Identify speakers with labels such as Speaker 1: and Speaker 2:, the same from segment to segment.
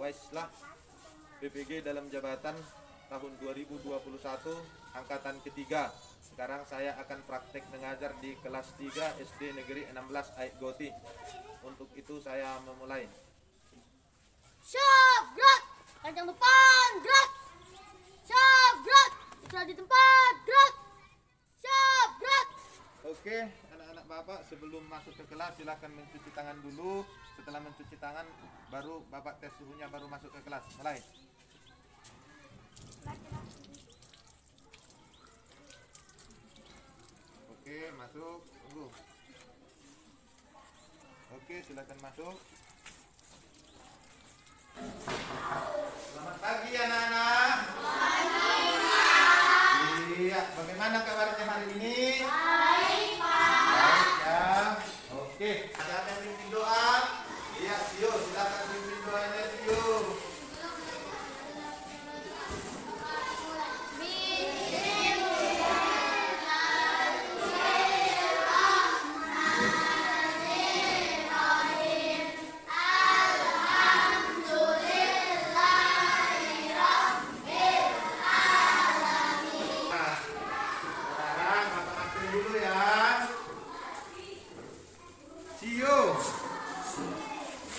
Speaker 1: Waislah BPG dalam jabatan tahun 2021 angkatan ketiga. Sekarang saya akan praktek mengajar di kelas 3 SD Negeri 16 Aikgoti. Untuk itu saya memulai.
Speaker 2: Siap, gerak. Kencang depan, gerak. Siap, gerak. Istirahat di tempat, gerak. Siap, gerak.
Speaker 1: Oke, anak-anak Bapak, sebelum masuk ke kelas silakan mencuci tangan dulu. Setelah mencuci tangan baru Bapak tes suhunya, baru masuk ke kelas. Mulai. Oke, masuk. Tunggu. Oke, silakan masuk. Selamat pagi anak-anak. Iya, bagaimana kabarnya hari ini?
Speaker 2: Baik, Pak.
Speaker 1: Baik ya. Oke, ada yang pimpin doa? Iya, Tio, silakan pimpin doanya Tio.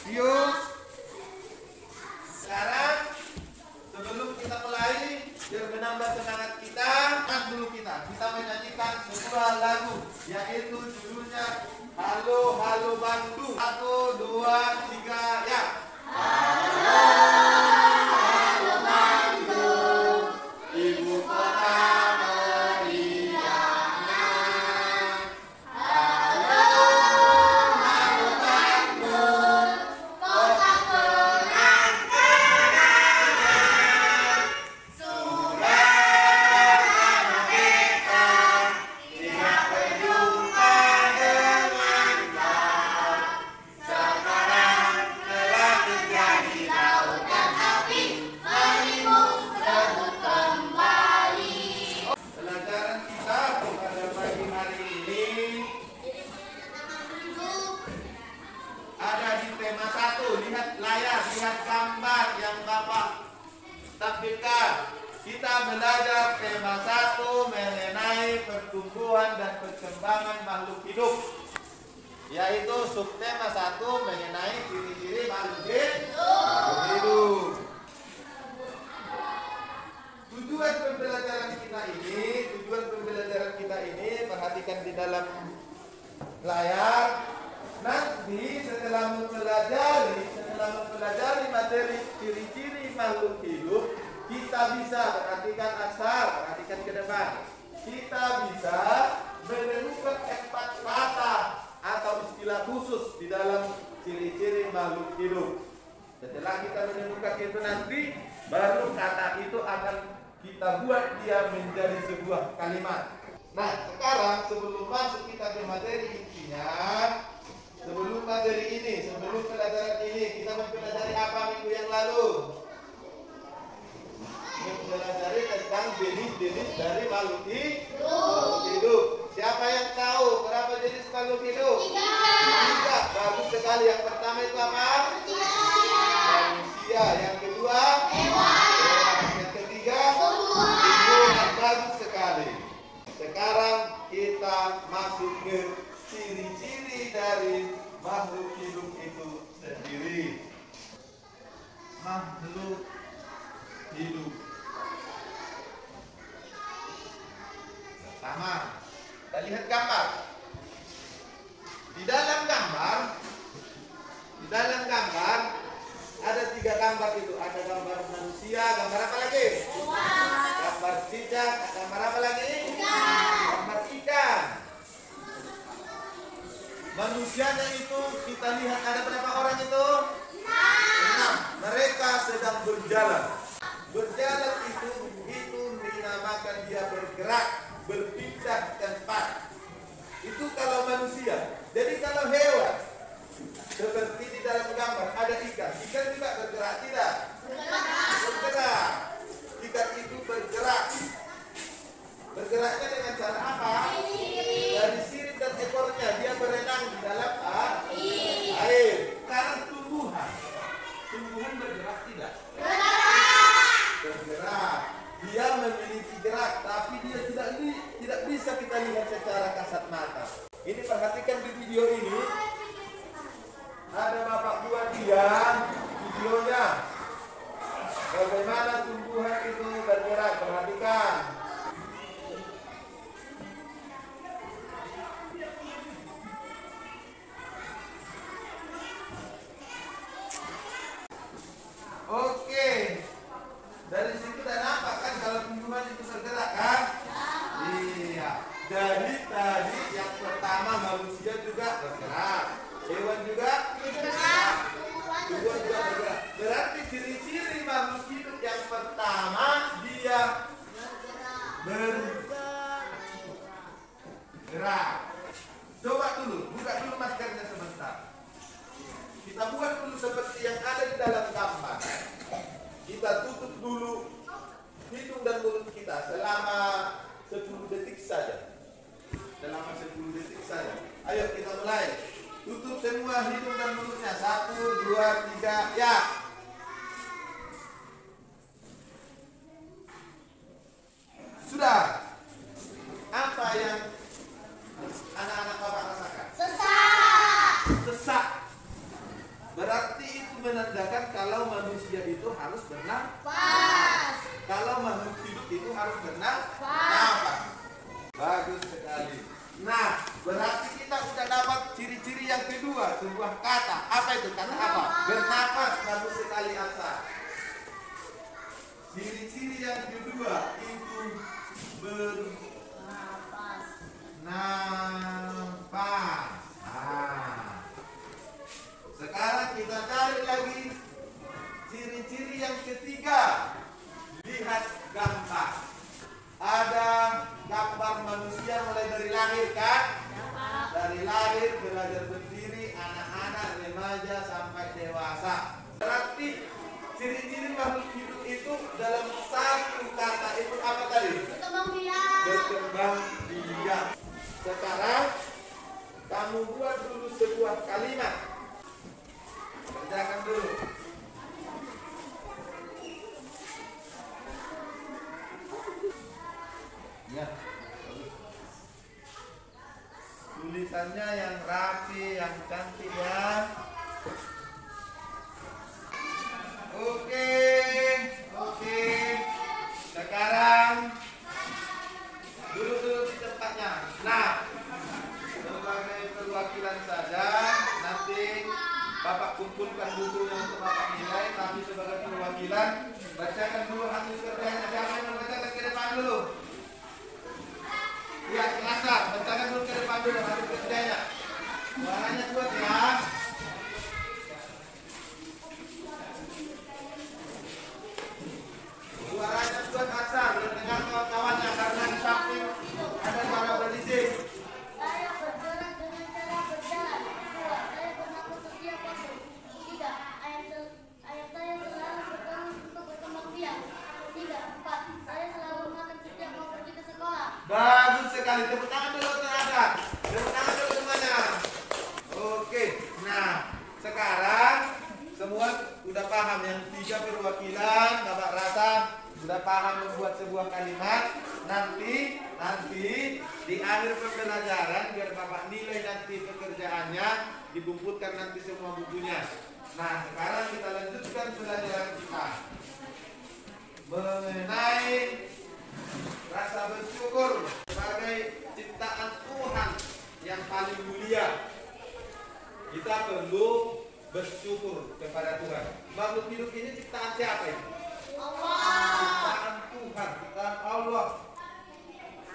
Speaker 1: Tio, sekarang sebelum kita mulai, biar menambah semangat kita, kita menyanyikan sebuah lagu, yaitu judulnya Halo Halo Bandung. 1, 2, 3, ya. Halo Halo Bandung, ibu kota meriahnya. Lihat gambar yang Bapak tampilkan. Kita belajar tema 1 mengenai pertumbuhan dan perkembangan makhluk hidup, yaitu subtema 1 mengenai ciri-ciri makhluk hidup. Tujuan pembelajaran kita ini, perhatikan di dalam layar. Nanti setelah mempelajari materi ciri-ciri makhluk hidup, kita bisa perhatikan ke depan. Kita bisa menemukan 4 kata atau istilah khusus di dalam ciri-ciri makhluk hidup. Setelah kita menemukan itu nanti, baru kata itu akan kita buat dia menjadi sebuah kalimat. Nah, sekarang sebelum masuk kita ke materi intinya, sebelum pelajaran ini, kita mempelajari apa minggu yang lalu? Mempelajari tentang jenis-jenis dari makhluk hidup. Siapa yang tahu berapa jenis makhluk hidup? 3. Bagus sekali. Yang pertama itu apa? Manusia. Yang kedua? Hewan. Yang ketiga? Tumbuhan. Bagus sekali. Sekarang kita masuk ke ciri-ciri dari makhluk hidup itu sendiri. Makhluk hidup. Pertama, kita lihat gambar. Di dalam gambar ada 3 gambar itu. Ada gambar manusia, gambar apa lagi? Gambar cicak, gambar apa lagi? Gambar ikan. Manusianya itu kita lihat ada berapa orang itu? 6. Mereka sedang berjalan. Berjalan itu dinamakan dia bergerak, berpindah tempat. Itu kalau manusia. Jadi kalau hewan, seperti di dalam gambar ada ikan. Ikan juga bergerak tidak? Bergerak. Ikan itu bergerak. Bergeraknya dengan cara apa? Dari sirip dan ekornya dia berenang di dalam air. Sekarang tumbuhan. tumbuhan bergerak tidak? Bergerak. Dia memiliki gerak, tapi dia tidak bisa kita lihat secara kasat mata. Ini perhatikan di video ini. Ada bapak buat dia videonya. Bagaimana tumbuhan itu bergerak, perhatikan. Oke, dari situ udah nampak kan kalau tumbuhan itu bergerak kan? Iya. Jadi tadi yang pertama manusia juga bergerak, hewan juga bergerak, tumbuhan juga bergerak. Berarti ciri-ciri makhluk hidup yang pertama dia bergerak. Coba dulu, buka dulu maskernya sebentar. Kita buat dulu seperti yang ada di dalam gambar. Kita tutup dulu hidung dan mulut kita selama 10 detik saja. Selama 10 detik saja. Ayo kita mulai. Tutup semua hidung dan mulutnya. 1, 2, 3, ya. Sudah. Apa yang anak-anak Bapak rasakan? Sesak. Berarti itu menandakan kalau manusia itu harus bernafas. Kalau makhluk hidup itu harus bernafas. Bagus sekali. Nah, berarti kita sudah dapat ciri-ciri yang kedua, sebuah kata. Apa itu? Kata apa? Bernafas. Bagus sekali, Asa. Ciri-ciri yang kedua itu bernafas. Sekarang kita cari lagi ciri-ciri yang ketiga. Lihat gambar. Ada gambar manusia mulai dari lahir kan? Dari lahir, belajar berdiri, anak-anak, remaja sampai dewasa. Berarti ciri-ciri makhluk hidup itu dalam satu kata itu apa tadi? Berkembang biak. Sekarang kamu buat dulu sebuah kalimat. Kerjakan dulu. Ya. Tulisannya yang rapi, yang cantik ya. Oke. Sekarang duduk di tempatnya. Nah, sebagai perwakilan saja, nanti Bapak kumpulkan bukunya untuk Bapak nilai, tapi sebagai perwakilan bacakan dulu hasil kerjanya. Siapa yang membacakan ke depan dulu? Ya, kelasar, bacakan dulu ke depan dulu hasil kerjanya. Suaranya kuat ya. Suaranya kuat asal, dengar kawan-kawannya karena di samping ada suara berisik.
Speaker 2: Saya bergerak dengan cara berjalan. 2. Saya bernafas setiap waktu. 3. Ayam saya selalu bertelur untuk berkembang biak. 4. Saya selalu makan setiap mau pergi ke sekolah.
Speaker 1: Bagus sekali, tepuk tangan dulu terhadap. Tepuk tangan dulu semuanya. Oke, nah sekarang semua sudah paham yang 3 perwakilan. Bapak rasa sudah paham membuat sebuah kalimat. Nanti di akhir pembelajaran biar Bapak nilai nanti pekerjaannya, dikumpulkan nanti semua bukunya. Nah, sekarang kita lanjutkan pelajaran kita mengenai rasa bersyukur sebagai ciptaan Tuhan yang paling mulia. Kita perlu bersyukur kepada Tuhan. Makhluk hidup ini ciptaan siapa ini? Ciptaan Tuhan, ciptaan Allah.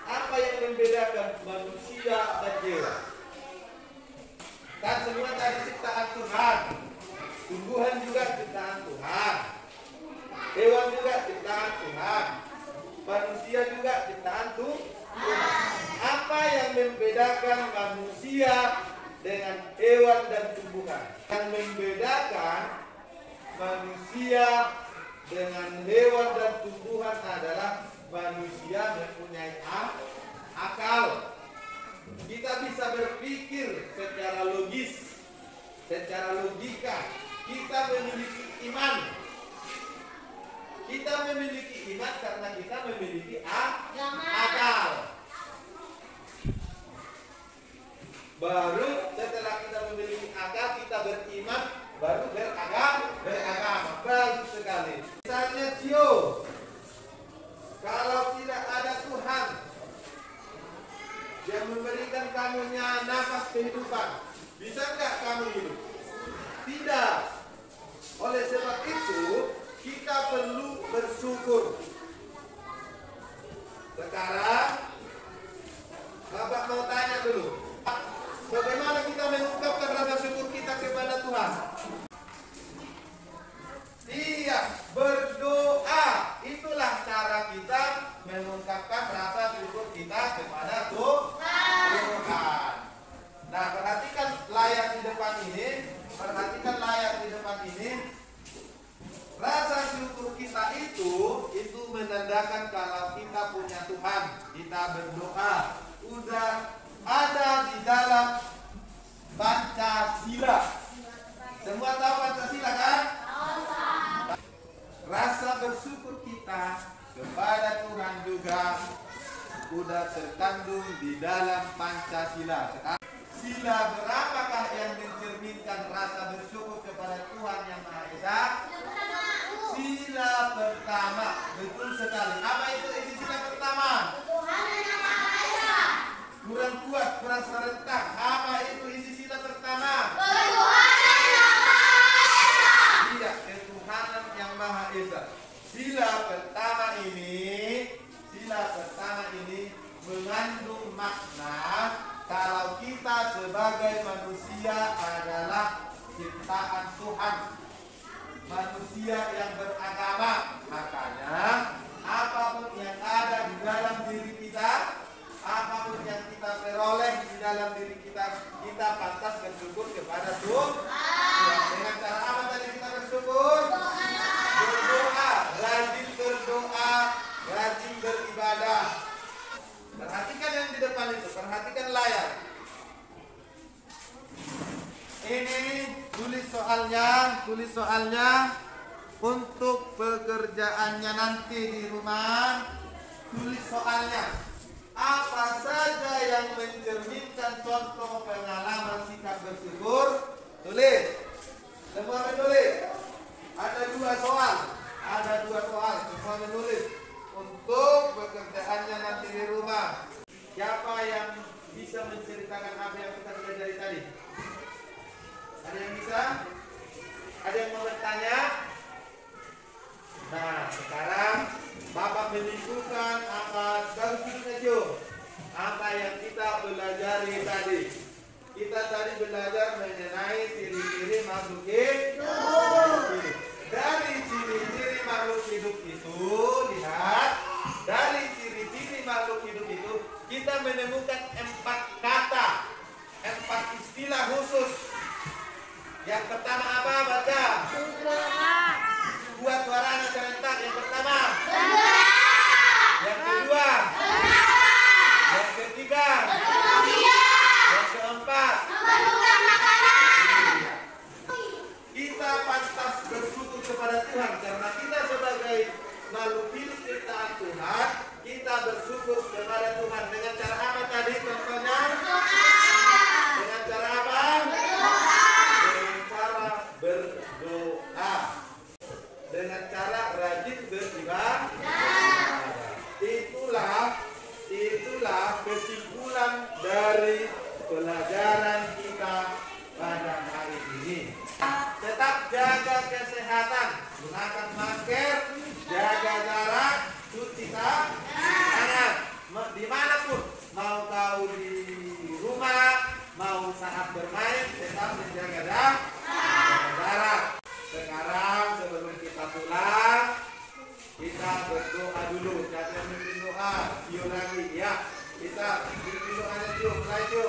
Speaker 1: Apa yang membedakan manusia dan hewan? Kan semua tadi ciptaan Tuhan. Tumbuhan juga ciptaan Tuhan. Hewan juga ciptaan Tuhan. Manusia juga ciptaan Tuhan. Apa yang membedakan manusia dengan hewan dan tumbuhan? Yang membedakan manusia dengan hewan dan tumbuhan adalah manusia mempunyai akal. Kita bisa berpikir secara logis, secara logika. kita memiliki iman. Kita memiliki iman karena kita memiliki akal. Baru setelah kita memiliki akal, kita beriman, baru beragama. Bagus sekali. Misalnya Tio, kalau tidak ada Tuhan yang memberikan kamunya nafas kehidupan, bisa nggak kamu hidup? Tidak. Oleh sebab itu, kita perlu bersyukur. Sekarang, Bapak mau tanya dulu, bagaimana kita mengungkapkan rasa syukur kita kepada Tuhan? Iya, berdoa. Itulah cara kita mengungkapkan rasa syukur kita kepada Tuhan. Nah, perhatikan layar di depan ini. Rasa syukur kita itu menandakan kalau kita punya Tuhan. Kita berdoa. Udah ada di dalam Pancasila. Semua tahu Pancasila kan? Rasa bersyukur kita kepada Tuhan juga udah terkandung di dalam Pancasila. Sekarang, sila berapakah yang mencerminkan rasa bersyukur kepada Tuhan yang Maha Esa? Sila pertama. Betul sekali. Apa itu isi sila pertama? Kurang kuat, kurang serentak. Apa itu isi sila pertama? Iya, ketuhanan yang Maha Esa. Sila pertama ini mengandung makna kalau kita sebagai manusia adalah ciptaan Tuhan, manusia yang beragama. Makanya apapun yang ada di dalam diri kita, apapun yang kita peroleh di dalam diri kita, kita pantas bersyukur kepada Tuhan. Dengan cara apa tadi kita bersyukur? Berdoa, rajin berdoa, rajin beribadah. Perhatikan yang di depan itu, perhatikan layar. Ini tulis soalnya untuk pekerjaannya nanti di rumah. Tulis soalnya. Apa saja yang mencerminkan contoh pengalaman sikap bersyukur? Tulis. Semua menulis. Ada dua soal. Semua menulis. Untuk pekerjaannya nanti di rumah. Siapa yang bisa menceritakan apa yang kita pelajari tadi? Ada yang bisa? Ada yang mau bertanya? Nah, sekarang Bapak menunjukkan apa yang kita pelajari tadi. Kita tadi belajar mengenai ciri-ciri makhluk hidup. Dari ciri-ciri makhluk hidup itu, lihat, dari ciri-ciri makhluk hidup itu kita menemukan 4 kata, 4 istilah khusus. Yang pertama apa? Baca. Buat suaranya serentak. Yang pertama. Yang kedua. Yang ketiga. Yang keempat. Kita pantas bersyukur kepada Tuhan karena kita sebagai makhluk hidup ciptaan Tuhan, kita bersyukur kepada Tuhan dengan cara apa tadi contohnya? Dengan cara apa? Berdoa, dengan cara rajin beribadah. Itulah kesimpulan dari pelajaran kita pada hari ini. Tetap jaga kesehatan, gunakan masker, jaga jarak, cuci tangan, dimanapun, mau kau di rumah, mau saat bermain, tetap menjaga jarak. Sekarang sebelum kita pulang, kita berdoa dulu. Siapa yang mimpin doa? Tio lagi, ya. Kita mimpin doanya Tio, mulai Tio.